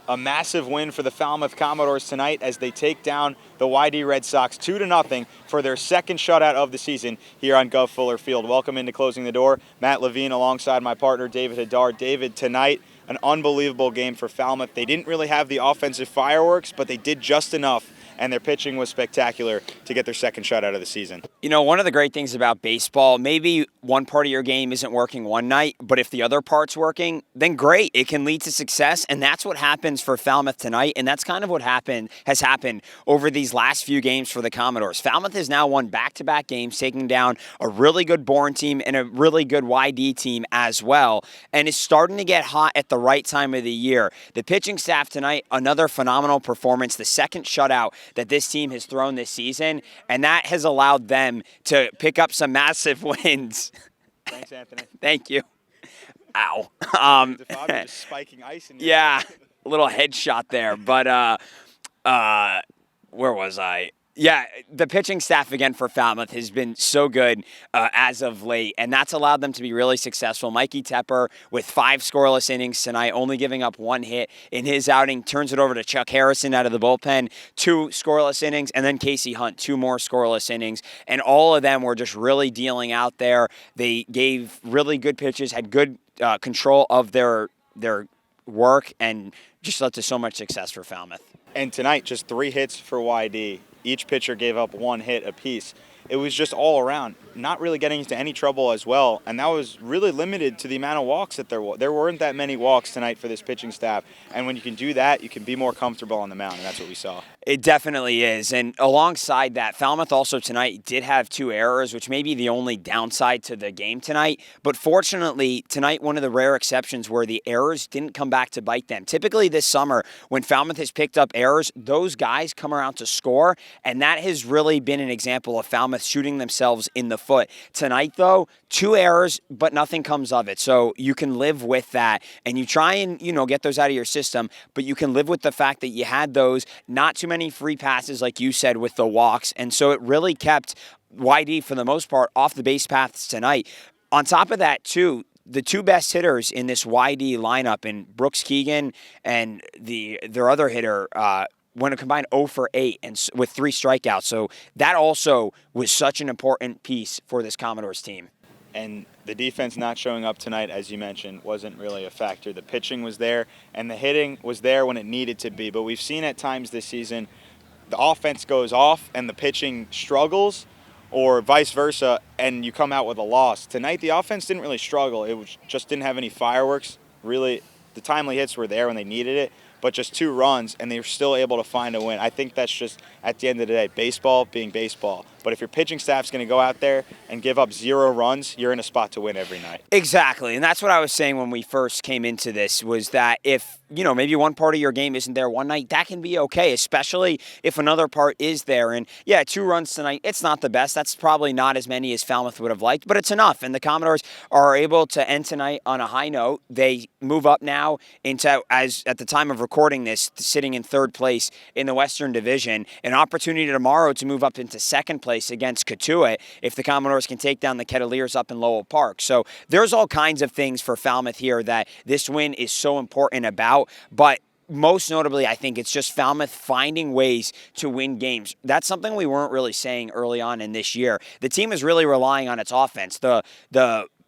A massive win for the Falmouth Commodores tonight as they take down the YD Red Sox 2-0 for their second shutout of the season here on Gov Fuller Field. Welcome into Closing the Door. Matt Levine alongside my partner David Hadar. David, tonight an unbelievable game for Falmouth. They didn't really have the offensive fireworks, but they did just enough, and their pitching was spectacular to get their second shutout of the season. You know, one of the great things about baseball, maybe one part of your game isn't working one night, but if the other part's working, then great. It can lead to success, and that's what happens for Falmouth tonight, and that's kind of what has happened over these last few games for the Commodores. Falmouth has now won back-to-back games, taking down a really good Bourne team and a really good YD team as well, and is starting to get hot at the right time of the year. The pitching staff tonight, another phenomenal performance, the second shutout that this team has thrown this season, and that has allowed them to pick up some massive wins. Thanks, Anthony. Thank you. Ow. Just spiking ice in your Yeah, a little headshot there. But where was I? Yeah, the pitching staff again for Falmouth has been so good as of late, and that's allowed them to be really successful. Mikey Tepper with 5 scoreless innings tonight, only giving up 1 hit in his outing, turns it over to Chuck Harrison out of the bullpen, 2 scoreless innings, and then Casey Hunt, 2 more scoreless innings, and all of them were just really dealing out there. They gave really good pitches, had good control of their work, and just led to so much success for Falmouth. And tonight, just 3 hits for YD. Each pitcher gave up 1 hit apiece. It was just all around, not really getting into any trouble as well, and that was really limited to the amount of walks that there were. There weren't that many walks tonight for this pitching staff, and when you can do that, you can be more comfortable on the mound, and that's what we saw. It definitely is, and alongside that, Falmouth also tonight did have 2 errors, which may be the only downside to the game tonight, but fortunately, tonight one of the rare exceptions where the errors didn't come back to bite them. Typically this summer, when Falmouth has picked up errors, those guys come around to score, and that has really been an example of Falmouth shooting themselves in the foot. Tonight, though, 2 errors, but nothing comes of it. So you can live with that, and you try and, get those out of your system, but you can live with the fact that you had those, not too many free passes, like you said, with the walks, and so it really kept YD, for the most part, off the base paths tonight. On top of that, too, the 2 best hitters in this YD lineup, in Brooks Keegan and their other hitter, went a combined 0 for 8 and with 3 strikeouts. So that also was such an important piece for this Commodores team. And the defense not showing up tonight, as you mentioned, wasn't really a factor. The pitching was there, and the hitting was there when it needed to be. But we've seen at times this season, the offense goes off and the pitching struggles, or vice versa, and you come out with a loss. Tonight, the offense didn't really struggle. Just didn't have any fireworks. Really, the timely hits were there when they needed it, but just 2 runs, and they were still able to find a win. I think that's just, at the end of the day, baseball being baseball. But if your pitching staff's going to go out there and give up 0 runs, you're in a spot to win every night. Exactly, and that's what I was saying when we first came into this, was that if, maybe one part of your game isn't there one night, that can be okay, especially if another part is there. And, yeah, 2 runs tonight, it's not the best. That's probably not as many as Falmouth would have liked, but it's enough. And the Commodores are able to end tonight on a high note. They move up now into, as at the time of recording this, sitting in 3rd place in the Western Division, an opportunity tomorrow to move up into 2nd place against Cotuit if the Commodores can take down the Kettleers up in Lowell Park. So there's all kinds of things for Falmouth here that this win is so important about, but most notably, I think it's just Falmouth finding ways to win games. That's something we weren't really saying early on in this year. The team is really relying on its offense. The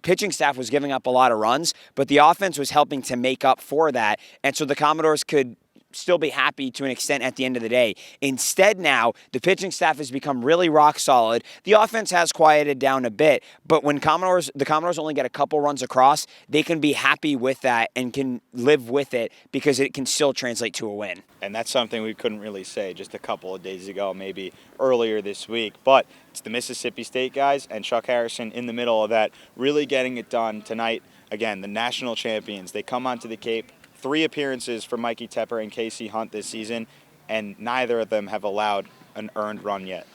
pitching staff was giving up a lot of runs, but the offense was helping to make up for that, and so the Commodores could still be happy to an extent at the end of the day. Instead now, the pitching staff has become really rock solid. The offense has quieted down a bit, but when the Commodores only get a couple runs across, they can be happy with that and can live with it because it can still translate to a win. And that's something we couldn't really say just a couple of days ago, maybe earlier this week. But it's the Mississippi State guys and Chuck Harrison in the middle of that, really getting it done tonight. Again, the national champions, they come onto the Cape. 3 appearances for Mikey Tepper and Casey Hunt this season, and neither of them have allowed an earned run yet.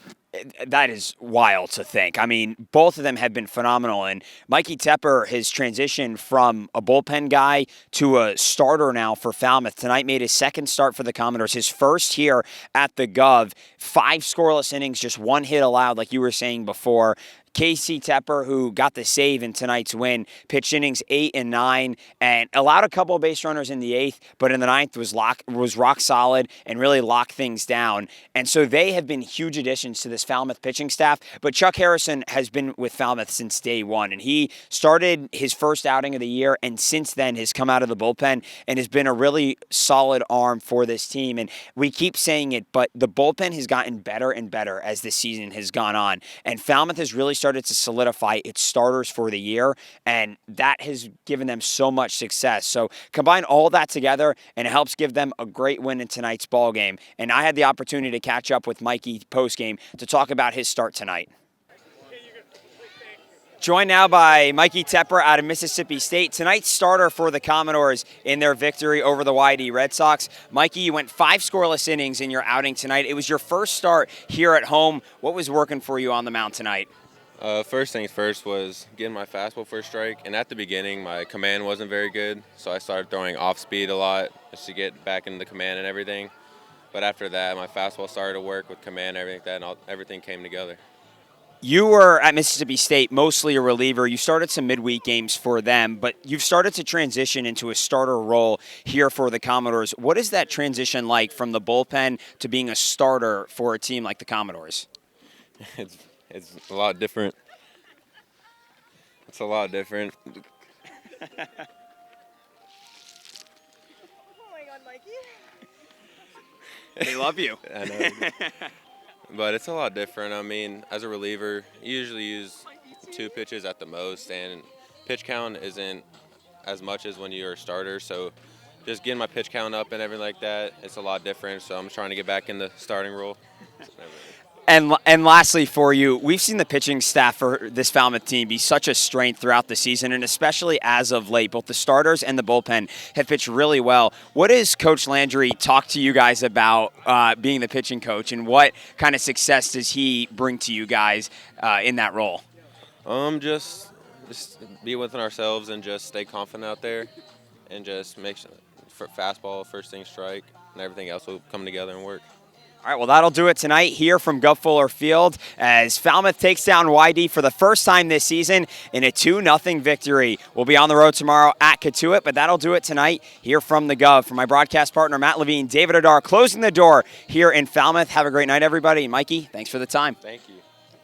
That is wild to think. I mean, both of them have been phenomenal, and Mikey Tepper has transitioned from a bullpen guy to a starter now for Falmouth. Tonight made his 2nd start for the Commodores, his first here at the Gov. 5 scoreless innings, just 1 hit allowed, like you were saying before. Mikey Tepper, who got the save in tonight's win, pitched innings 8 and 9 and allowed a couple of base runners in the 8th, but in the 9th was rock solid and really locked things down. And so they have been huge additions to this Falmouth pitching staff. But Chuck Harrison has been with Falmouth since day one, and he started his first outing of the year, and since then has come out of the bullpen and has been a really solid arm for this team. And we keep saying it, but the bullpen has gotten better and better as the season has gone on. And Falmouth has really started to solidify its starters for the year, and that has given them so much success. So combine all that together, and it helps give them a great win in tonight's ball game. And I had the opportunity to catch up with Mikey post-game to talk about his start tonight. Joined now by Mikey Tepper out of Mississippi State. Tonight's starter for the Commodores in their victory over the YD Red Sox. Mikey, you went 5 scoreless innings in your outing tonight. It was your first start here at home. What was working for you on the mound tonight? First things first was getting my fastball for a strike. And at the beginning, my command wasn't very good. So I started throwing off speed a lot just to get back into the command and everything. But after that, my fastball started to work with command and everything like that, and everything came together. You were at Mississippi State mostly a reliever. You started some midweek games for them, but you've started to transition into a starter role here for the Commodores. What is that transition like from the bullpen to being a starter for a team like the Commodores? It's a lot different. It's a lot different. Oh my God, Mikey. They love you. I know. But it's a lot different. I mean, as a reliever, you usually use 2 pitches at the most, and pitch count isn't as much as when you're a starter. So just getting my pitch count up and everything like that, it's a lot different. So I'm trying to get back in the starting role. And lastly for you, we've seen the pitching staff for this Falmouth team be such a strength throughout the season, and especially as of late, both the starters and the bullpen have pitched really well. What has Coach Landry talked to you guys about being the pitching coach, and what kind of success does he bring to you guys in that role? Just be within ourselves and just stay confident out there, and just make sure for fastball, first thing strike, and everything else will come together and work. All right, well, that'll do it tonight here from Guff Fuller Field as Falmouth takes down YD for the first time this season in a 2-0 victory. We'll be on the road tomorrow at Katuitt, but that'll do it tonight here from the Gov. For my broadcast partner, Matt Levine, David Hadar, closing the door here in Falmouth. Have a great night, everybody. And Mikey, thanks for the time. Thank you.